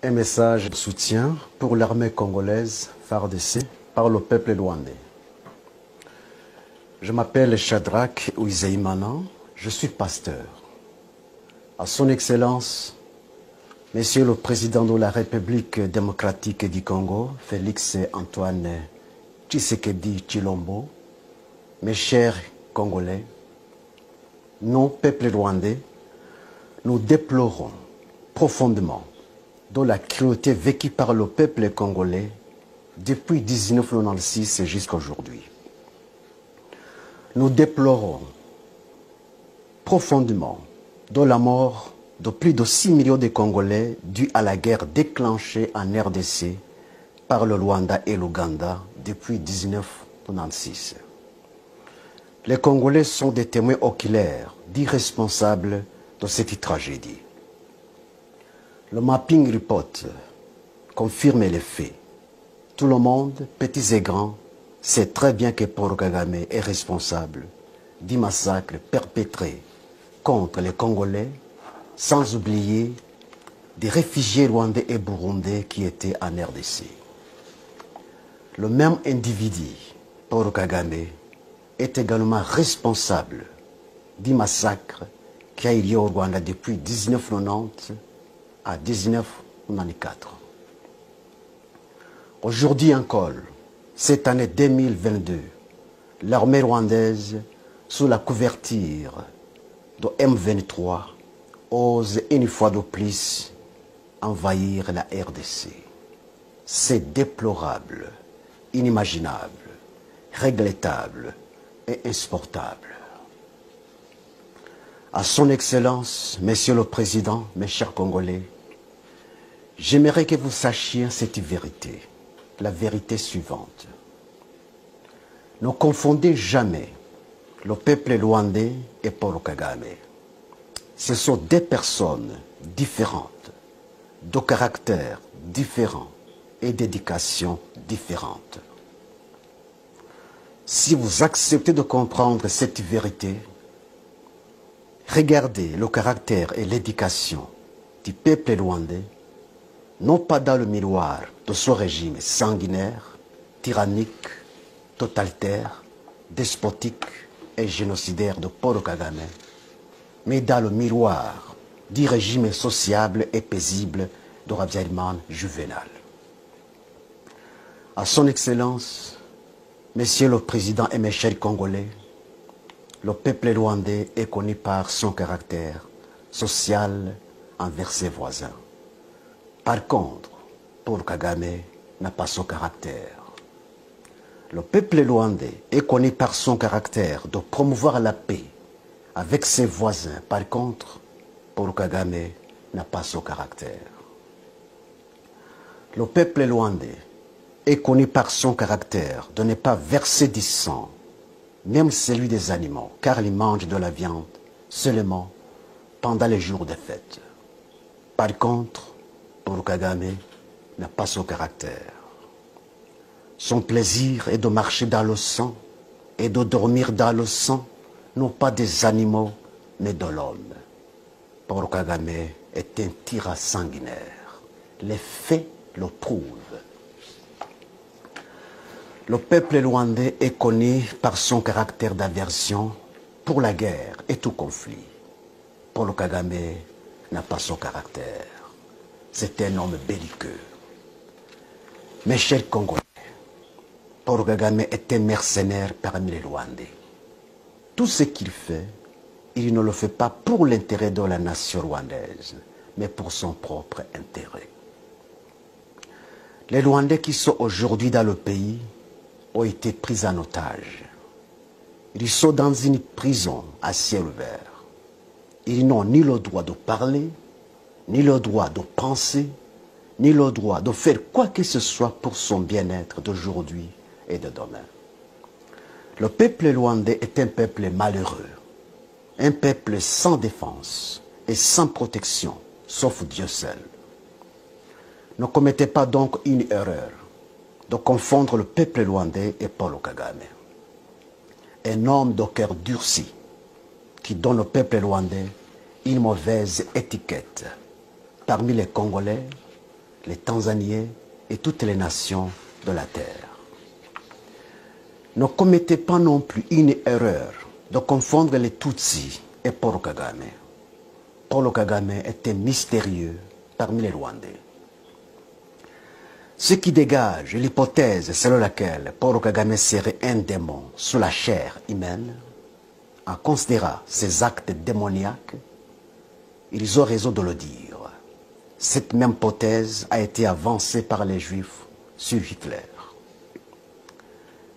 Un message de soutien pour l'armée congolaise FARDC par le peuple rwandais. Je m'appelle Shadrach Uizeimana, je suis pasteur. À son Excellence, Monsieur le Président de la République démocratique du Congo, Félix Antoine Tshisekedi Tshilombo, mes chers Congolais, nous, peuple rwandais, nous déplorons profondément de la cruauté vécue par le peuple congolais depuis 1996 jusqu'à aujourd'hui. Nous déplorons profondément de la mort de plus de 6 millions de Congolais due à la guerre déclenchée en RDC par le Rwanda et l'Ouganda depuis 1996. Les Congolais sont des témoins oculaires d'irresponsables de cette tragédie. Le mapping report confirme les faits. Tout le monde, petits et grands, sait très bien que Paul Kagame est responsable du massacre perpétré contre les Congolais, sans oublier des réfugiés rwandais et burundais qui étaient en RDC. Le même individu, Paul Kagame, est également responsable du massacre qui a eu lieu au Rwanda depuis 1990 à 1994. Aujourd'hui encore, cette année 2022, l'armée rwandaise, sous la couverture de M23, ose une fois de plus envahir la RDC. C'est déplorable, inimaginable, regrettable et insupportable. À son Excellence, Monsieur le Président, mes chers Congolais, j'aimerais que vous sachiez cette vérité, la vérité suivante. Ne confondez jamais le peuple rwandais et Paul Kagame. Ce sont deux personnes différentes, de caractères différents et d'éducation différente. Si vous acceptez de comprendre cette vérité, regardez le caractère et l'éducation du peuple rwandais, non pas dans le miroir de ce régime sanguinaire, tyrannique, totalitaire, despotique et génocidaire de Paul Kagame, mais dans le miroir du régime sociable et paisible de Habyarimana Juvenal. À son Excellence, Monsieur le Président et mes chers Congolais, le peuple rwandais est connu par son caractère social envers ses voisins. Par contre, Paul Kagame n'a pas ce caractère. Le peuple rwandais est connu par son caractère de promouvoir la paix avec ses voisins. Par contre, Paul Kagame n'a pas ce caractère. Le peuple rwandais est connu par son caractère de ne pas verser du sang, même celui des animaux, car il mange de la viande seulement pendant les jours de fête. Par contre, Paul Kagame n'a pas ce caractère. Son plaisir est de marcher dans le sang et de dormir dans le sang, non pas des animaux, mais de l'homme. Paul Kagame est un tyran sanguinaire. Les faits le prouvent. Le peuple rwandais est connu par son caractère d'aversion pour la guerre et tout conflit. Paul Kagame n'a pas ce caractère. C'est un homme belliqueux. Mes chers Congolais, Paul Kagame est un mercenaire parmi les Rwandais. Tout ce qu'il fait, il ne le fait pas pour l'intérêt de la nation rwandaise, mais pour son propre intérêt. Les Rwandais qui sont aujourd'hui dans le pays ont été pris en otage. Ils sont dans une prison à ciel ouvert. Ils n'ont ni le droit de parler, ni le droit de penser, ni le droit de faire quoi que ce soit pour son bien-être d'aujourd'hui et de demain. Le peuple rwandais est un peuple malheureux, un peuple sans défense et sans protection, sauf Dieu seul. Ne commettez pas donc une erreur de confondre le peuple rwandais et Paul Kagame. Un homme de cœur durci qui donne au peuple rwandais une mauvaise étiquette parmi les Congolais, les Tanzaniens et toutes les nations de la terre. Ne commettez pas non plus une erreur de confondre les Tutsis et Paul Kagame. Paul Kagame est un mystérieux parmi les Rwandais. Ce qui dégage l'hypothèse selon laquelle Paul Kagame serait un démon sous la chair humaine, en considérant ses actes démoniaques, ils ont raison de le dire. Cette même hypothèse a été avancée par les Juifs sur Hitler.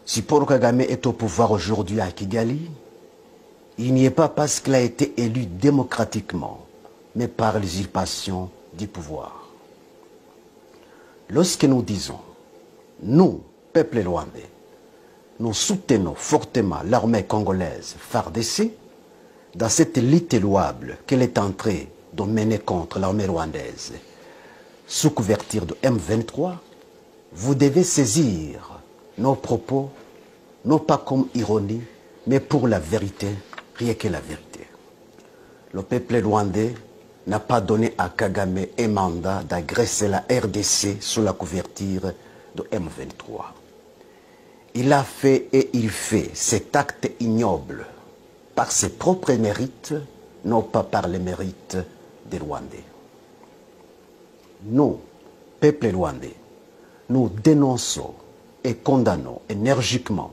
Si Paul Kagame est au pouvoir aujourd'hui à Kigali, il n'y est pas parce qu'il a été élu démocratiquement, mais par l'usurpation du pouvoir. Lorsque nous disons, nous, peuple rwandais, nous soutenons fortement l'armée congolaise FARDC dans cette lutte louable qu'elle est en train de mener contre l'armée rwandaise sous couverture de M23, vous devez saisir nos propos, non pas comme ironie, mais pour la vérité, rien que la vérité. Le peuple rwandais n'a pas donné à Kagame un mandat d'agresser la RDC sous la couverture de M23. Il a fait et il fait cet acte ignoble par ses propres mérites, non pas par les mérites des Rwandais. Nous, peuple rwandais, nous dénonçons et condamnons énergiquement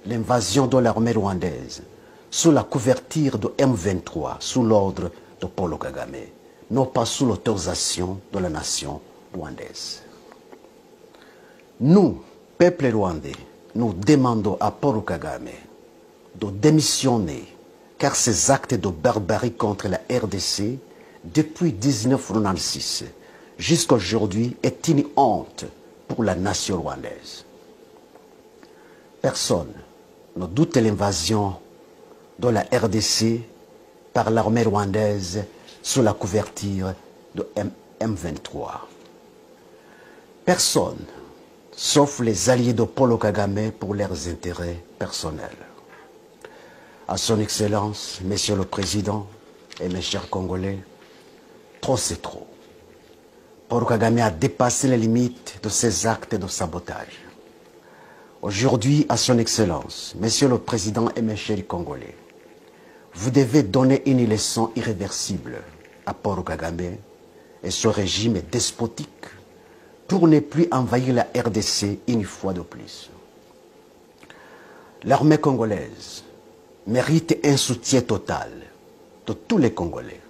l'invasion de l'armée rwandaise sous la couverture de M23, sous l'ordre de Paul Kagame, non pas sous l'autorisation de la nation rwandaise. Nous, peuple rwandais, nous demandons à Paul Kagame de démissionner, car ces actes de barbarie contre la RDC, depuis 1996 jusqu'à aujourd'hui, est une honte pour la nation rwandaise. Personne ne doute l'invasion de la RDC par l'armée rwandaise sous la couverture de M23. Personne, sauf les alliés de Paul Kagame pour leurs intérêts personnels. À son Excellence, Monsieur le Président et mes chers Congolais, trop c'est trop. Paul Kagame a dépassé les limites de ses actes de sabotage. Aujourd'hui, à son Excellence, Monsieur le Président et mes chers Congolais, vous devez donner une leçon irréversible à Paul Kagame et son régime despotique pour ne plus envahir la RDC une fois de plus. L'armée congolaise mérite un soutien total de tous les Congolais,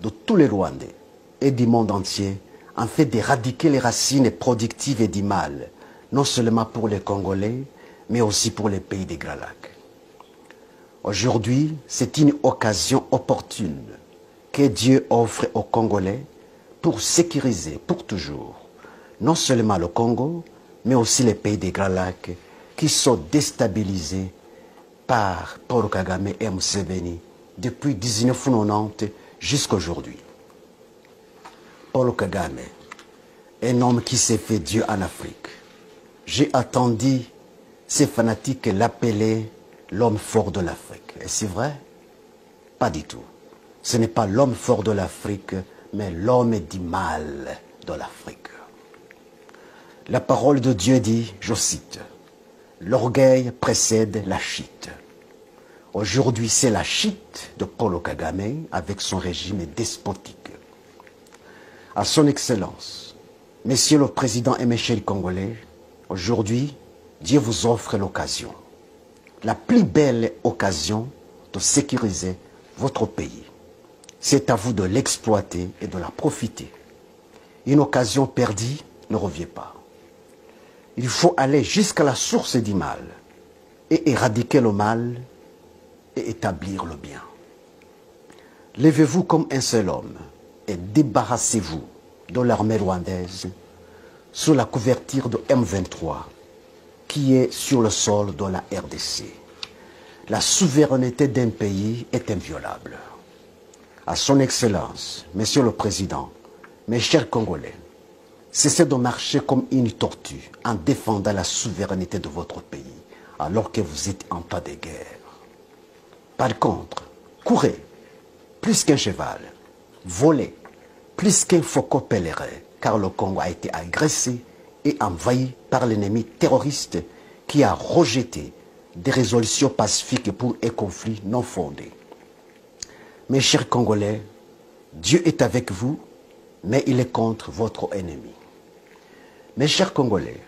de tous les Rwandais et du monde entier en fait d'éradiquer les racines productives et du mal, non seulement pour les Congolais, mais aussi pour les pays des Grands Lacs. Aujourd'hui, c'est une occasion opportune que Dieu offre aux Congolais pour sécuriser pour toujours non seulement le Congo, mais aussi les pays des Grands Lacs qui sont déstabilisés par Paul Kagame et Museveni depuis 1990 jusqu'à aujourd'hui. Paul Kagame, un homme qui s'est fait Dieu en Afrique. J'ai attendu ces fanatiques l'appeler l'homme fort de l'Afrique. Et c'est vrai? Pas du tout. Ce n'est pas l'homme fort de l'Afrique, mais l'homme du mal de l'Afrique. La parole de Dieu dit, je cite, « L'orgueil précède la chute ». Aujourd'hui, c'est la chute de Paul Kagame avec son régime despotique. À son Excellence, Monsieur le Président et mes chers Congolais, aujourd'hui, Dieu vous offre l'occasion, la plus belle occasion de sécuriser votre pays. C'est à vous de l'exploiter et de la profiter. Une occasion perdue ne revient pas. Il faut aller jusqu'à la source du mal et éradiquer le mal et établir le bien. Levez-vous comme un seul homme et débarrassez-vous de l'armée rwandaise sous la couverture de M23 qui est sur le sol de la RDC. La souveraineté d'un pays est inviolable. À son Excellence, Monsieur le Président, mes chers Congolais, cessez de marcher comme une tortue en défendant la souveraineté de votre pays alors que vous êtes en temps de guerre. Par contre, courez plus qu'un cheval, volez plus qu'un faucon pèlerin car le Congo a été agressé et envahi par l'ennemi terroriste qui a rejeté des résolutions pacifiques pour un conflit non fondé. Mes chers Congolais, Dieu est avec vous, mais il est contre votre ennemi. Mes chers Congolais,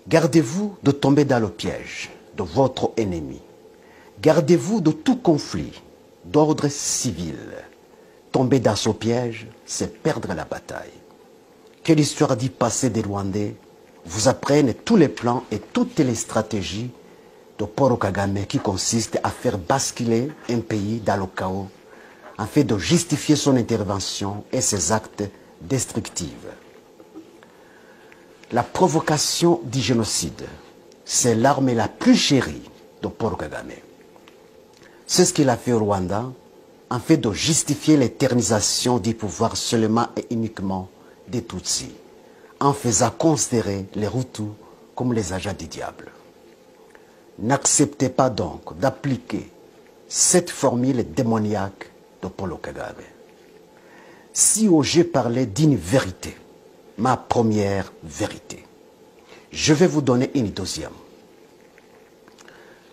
gardez-vous de tomber dans le piège de votre ennemi. Gardez-vous de tout conflit d'ordre civil. Tomber dans ce piège, c'est perdre la bataille. Que l'histoire du passé des Rwandais vous apprenne tous les plans et toutes les stratégies de Paul Kagame qui consistent à faire basculer un pays dans le chaos en fait de justifier son intervention et ses actes destructifs. La provocation du génocide, c'est l'arme la plus chérie de Paul Kagame. C'est ce qu'il a fait au Rwanda, en fait de justifier l'éternisation du pouvoir seulement et uniquement des Tutsis, en faisant considérer les Hutus comme les agents du diable. N'acceptez pas donc d'appliquer cette formule démoniaque de Paul Kagame. Si j'ai parlé d'une vérité, ma première vérité, je vais vous donner une deuxième.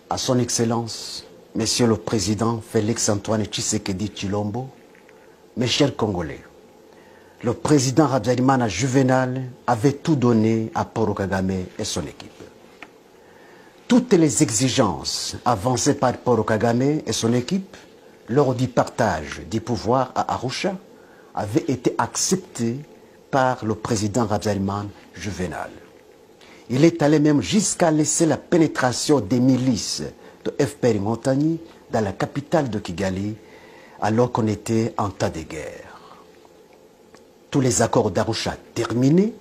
À son Excellence, Monsieur le Président Félix-Antoine Tshisekedi Tshilombo, mes chers Congolais, le président Habyarimana Juvenal avait tout donné à Paul Kagame et son équipe. Toutes les exigences avancées par Paul Kagame et son équipe lors du partage du pouvoir à Arusha avaient été acceptées par le président Habyarimana Juvenal. Il est allé même jusqu'à laisser la pénétration des milices de FPR Montagny dans la capitale de Kigali alors qu'on était en tas de guerre. Tous les accords d'Arusha terminés,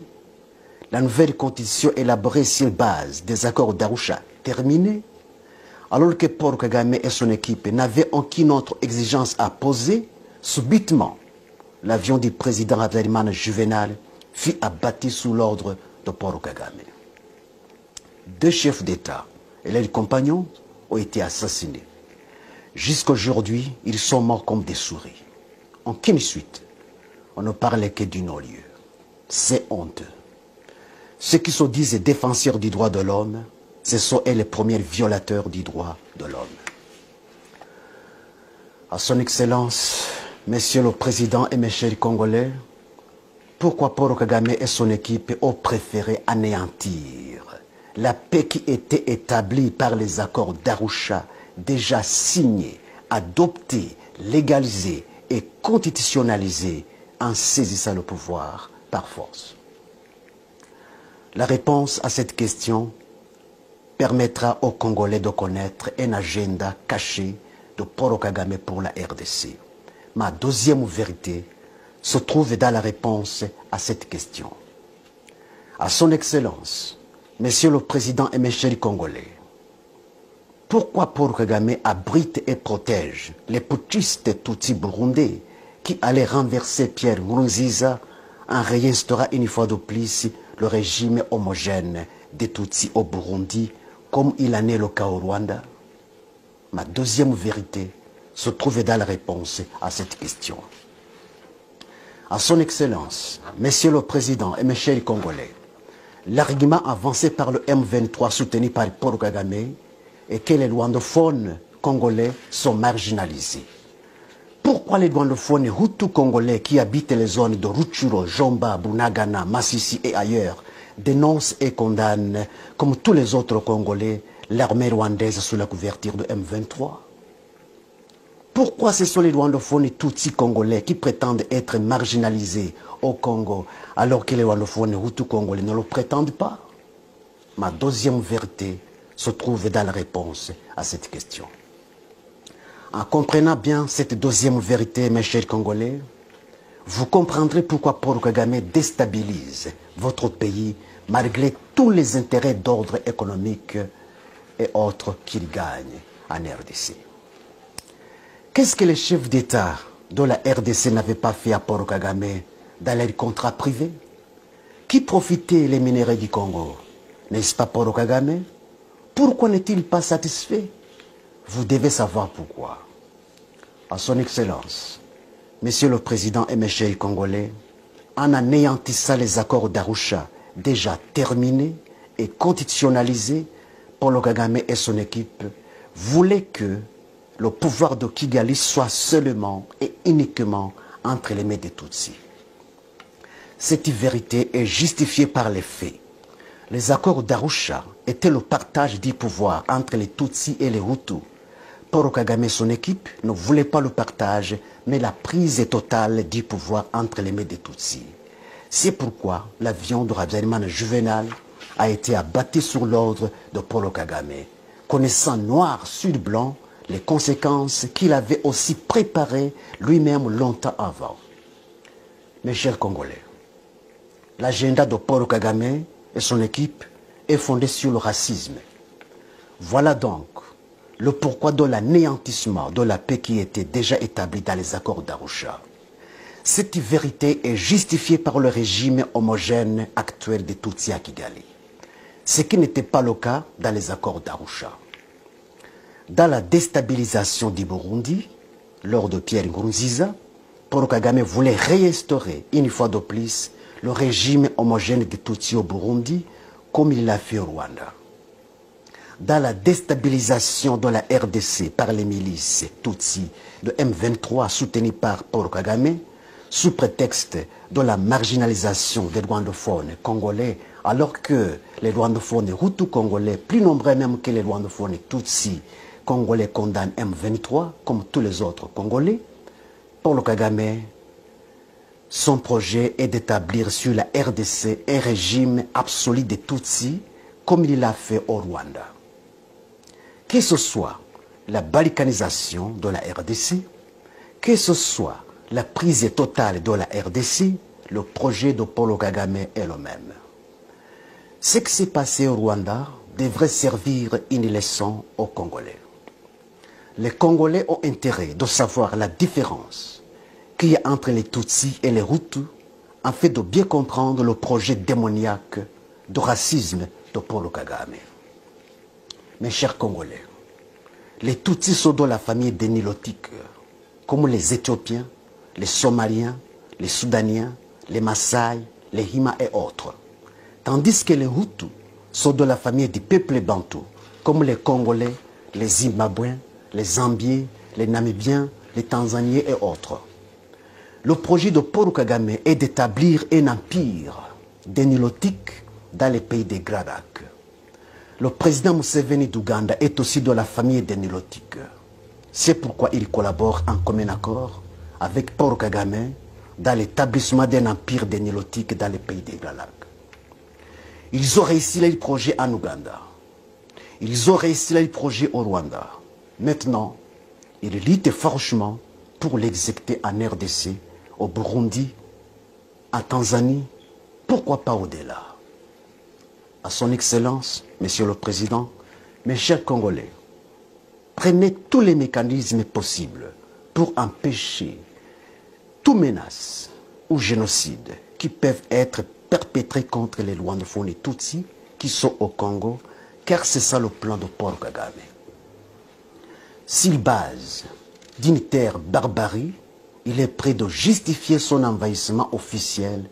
la nouvelle constitution élaborée sur base des accords d'Arusha terminée, alors que Paul Kagame et son équipe n'avaient aucune autre exigence à poser, subitement, l'avion du président Habyarimana Juvenal fut abattu sous l'ordre de Paul Kagame. 2 chefs d'État et leurs compagnons ont été assassinés. Jusqu'aujourd'hui, ils sont morts comme des souris. Aucune suite. On ne parlait que du non-lieu. C'est honteux. Ceux qui se disent défenseurs du droit de l'homme, ce sont eux les premiers violateurs du droit de l'homme. À son Excellence, Monsieur le Président et mes chers Congolais, pourquoi Paul Kagame et son équipe ont préféré anéantir la paix qui était établie par les accords d'Arusha, déjà signés, adoptés, légalisés et constitutionnalisés en saisissant le pouvoir par force? La réponse à cette question permettra aux Congolais de connaître un agenda caché de Paul Kagame pour la RDC. Ma deuxième vérité se trouve dans la réponse à cette question. À son Excellence, Monsieur le Président et mes chers Congolais, pourquoi Paul Kagame abrite et protège les putschistes Tutsis burundais qui allaient renverser Pierre Nkurunziza en réinstaurant une fois de plus le régime homogène des Tutsis au Burundi, comme il en est le cas au Rwanda? Ma deuxième vérité se trouve dans la réponse à cette question. À son Excellence, Monsieur le Président et mes chers Congolais, l'argument avancé par le M23 soutenu par Paul Kagame est que les rwandophones congolais sont marginalisés. Pourquoi les rwandophones Hutus congolais qui habitent les zones de Rutshuru, Jomba, Bunagana, Massissi et ailleurs dénoncent et condamnent, comme tous les autres Congolais, l'armée rwandaise sous la couverture de M23? Pourquoi ce sont les rwandophones Tutsis congolais qui prétendent être marginalisés au Congo alors que les rwandophones Hutus congolais ne le prétendent pas? Ma deuxième vérité se trouve dans la réponse à cette question. En comprenant bien cette deuxième vérité, mes chers Congolais, vous comprendrez pourquoi Paul Kagame déstabilise votre pays malgré tous les intérêts d'ordre économique et autres qu'il gagne en RDC. Qu'est-ce que les chefs d'État de la RDC n'avaient pas fait à Paul Kagame dans leurs contrats privés? Qui profitait les minéraux du Congo? N'est-ce pas Paul Kagame? Pourquoi n'est-il pas satisfait? Vous devez savoir pourquoi. À son Excellence, Monsieur le Président et mes chers Congolais, en anéantissant les accords d'Arusha déjà terminés et conditionnalisés, Paul Kagame et son équipe voulaient que le pouvoir de Kigali soit seulement et uniquement entre les mains des Tutsis. Cette vérité est justifiée par les faits. Les accords d'Arusha étaient le partage du pouvoir entre les Tutsis et les Hutus. Paul Kagame et son équipe ne voulaient pas le partage, mais la prise totale du pouvoir entre les mains des Tutsis. C'est pourquoi l'avion de Habyarimana Juvenal a été abattu sur l'ordre de Paul Kagame, connaissant noir sur blanc les conséquences qu'il avait aussi préparées lui-même longtemps avant. Mes chers Congolais, l'agenda de Paul Kagame et son équipe est fondé sur le racisme. Voilà donc le pourquoi de l'anéantissement de la paix qui était déjà établie dans les accords d'Arusha. Cette vérité est justifiée par le régime homogène actuel des Tutsis à Kigali, ce qui n'était pas le cas dans les accords d'Arusha. Dans la déstabilisation du Burundi, lors de Pierre Nkurunziza, Paul Kagame voulait réinstaurer une fois de plus le régime homogène des Tutsis au Burundi, comme il l'a fait au Rwanda. Dans la déstabilisation de la RDC par les milices Tutsis de M23 soutenues par Paul Kagame, sous prétexte de la marginalisation des rwandophones congolais, alors que les rwandophones hutus congolais, plus nombreux même que les rwandophones Tutsis congolais, condamnent M23 comme tous les autres Congolais, Paul Kagame, son projet est d'établir sur la RDC un régime absolu des Tutsis, comme il l'a fait au Rwanda. Que ce soit la balkanisation de la RDC, que ce soit la prise totale de la RDC, le projet de Paul Kagame est le même. Ce qui s'est passé au Rwanda devrait servir une leçon aux Congolais. Les Congolais ont intérêt de savoir la différence qu'il y a entre les Tutsis et les Hutus, afin de bien comprendre le projet démoniaque de racisme de Paul Kagame. Mes chers Congolais, les Tutsis sont de la famille des Nilotiques, comme les Éthiopiens, les Somaliens, les Soudaniens, les Maasai, les Hima et autres. Tandis que les Hutus sont de la famille du peuple bantou, comme les Congolais, les Zimbabwéens, les Zambiens, les Namibiens, les Tanzaniens et autres. Le projet de Paul Kagame est d'établir un empire des Nilotiques dans les pays des Grands Lacs. Le président Museveni d'Ouganda est aussi de la famille des Nilotiques. C'est pourquoi il collabore en commun accord avec Paul Kagame dans l'établissement d'un empire des Nilotiques dans les pays des Grands Lacs. Ils ont réussi le projet en Ouganda. Ils ont réussi le projet au Rwanda. Maintenant, ils luttent franchement pour l'exécuter en RDC, au Burundi, en Tanzanie, pourquoi pas au-delà. À son Excellence, Monsieur le Président, mes chers Congolais, prenez tous les mécanismes possibles pour empêcher toute menace ou génocide qui peuvent être perpétrés contre les Rwandophones et Tutsis qui sont au Congo, car c'est ça le plan de Paul Kagame. S'il base d'une terre barbarie, il est prêt de justifier son envahissement officiel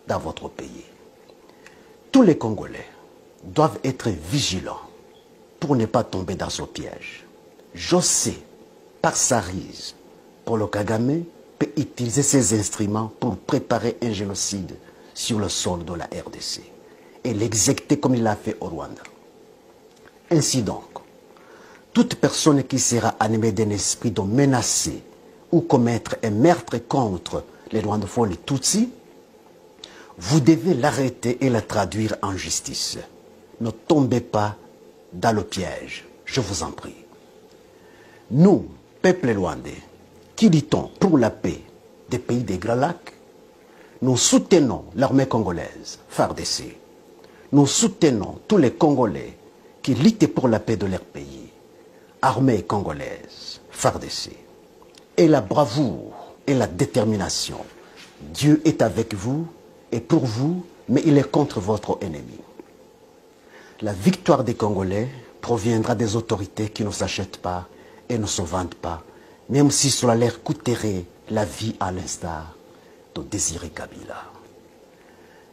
dans votre pays. Tous les Congolais doivent être vigilants pour ne pas tomber dans ce piège. Je sais, par sa ruse, Paul Kagame peut utiliser ces instruments pour préparer un génocide sur le sol de la RDC et l'exécuter comme il l'a fait au Rwanda. Ainsi donc, toute personne qui sera animée d'un esprit de menacer ou commettre un meurtre contre les Rwandophones et Tutsis, vous devez l'arrêter et la traduire en justice. Ne tombez pas dans le piège, je vous en prie. Nous, peuple rwandais, qui luttons pour la paix des pays des Grands Lacs, nous soutenons l'armée congolaise, FARDC. Nous soutenons tous les Congolais qui luttent pour la paix de leur pays, armée congolaise, FARDC. Et la bravoure et la détermination, Dieu est avec vous et pour vous, mais il est contre votre ennemi. La victoire des Congolais proviendra des autorités qui ne s'achètent pas et ne se vendent pas, même si cela leur coûterait la vie à l'instar de Désiré Kabila.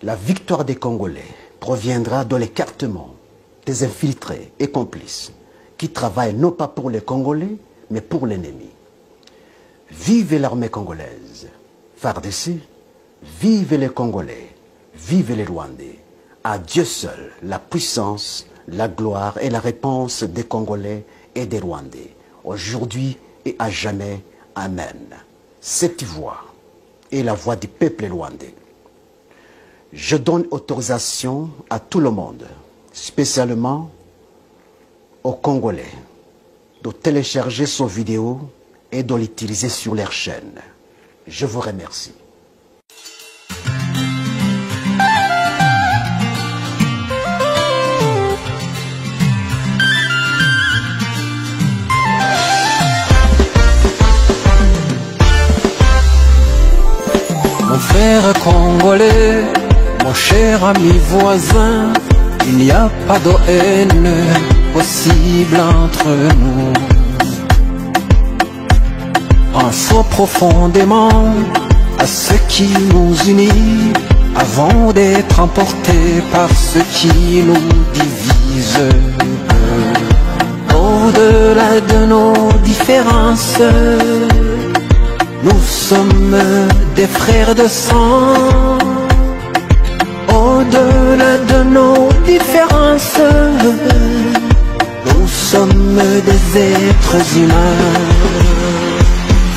La victoire des Congolais proviendra de l'écartement des infiltrés et complices qui travaillent non pas pour les Congolais, mais pour l'ennemi. Vive l'armée congolaise, FARDC, vive les Congolais, vive les Rwandais. À Dieu seul la puissance, la gloire et la réponse des Congolais et des Rwandais, aujourd'hui et à jamais. Amen. Cette voix est la voix du peuple rwandais. Je donne autorisation à tout le monde, spécialement aux Congolais, de télécharger cette vidéo et de l'utiliser sur leur chaîne. Je vous remercie. Mon frère congolais, mon cher ami voisin, il n'y a pas de haine possible entre nous. Pensons profondément à ce qui nous unit avant d'être emportés par ce qui nous divise. Au-delà de nos différences, nous sommes des frères de sang. Au-delà de nos différences, nous sommes des êtres humains.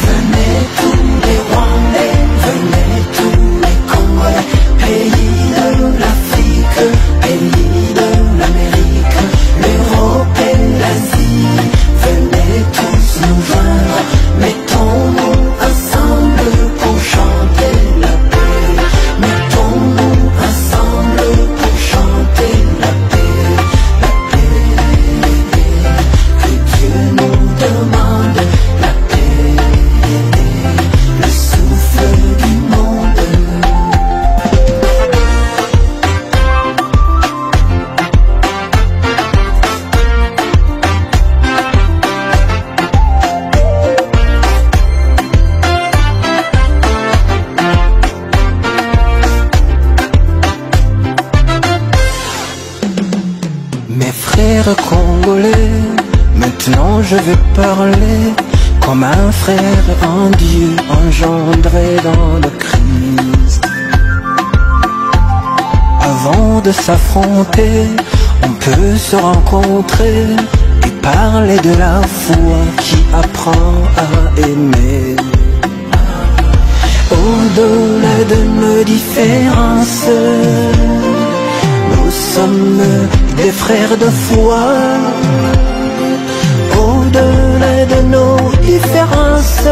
Venez tous les Rwandais, venez tous les Congolais, pays de l'Afrique, pays de l'Amérique, l'Europe et l'Asie. Venez tous nous joindre, mettons-nous ensemble pour chanter la paix. Mettons-nous ensemble pour chanter la paix. La paix que Dieu nous demande, la paix, le souffle du monde. Mes frères congolais, maintenant je vais parler comme un frère en Dieu engendré dans le Christ. Avant de s'affronter, on peut se rencontrer et parler de la foi qui apprend à aimer. Au-delà de nos différences, nous sommes des frères de foi. Au-delà de nos différences,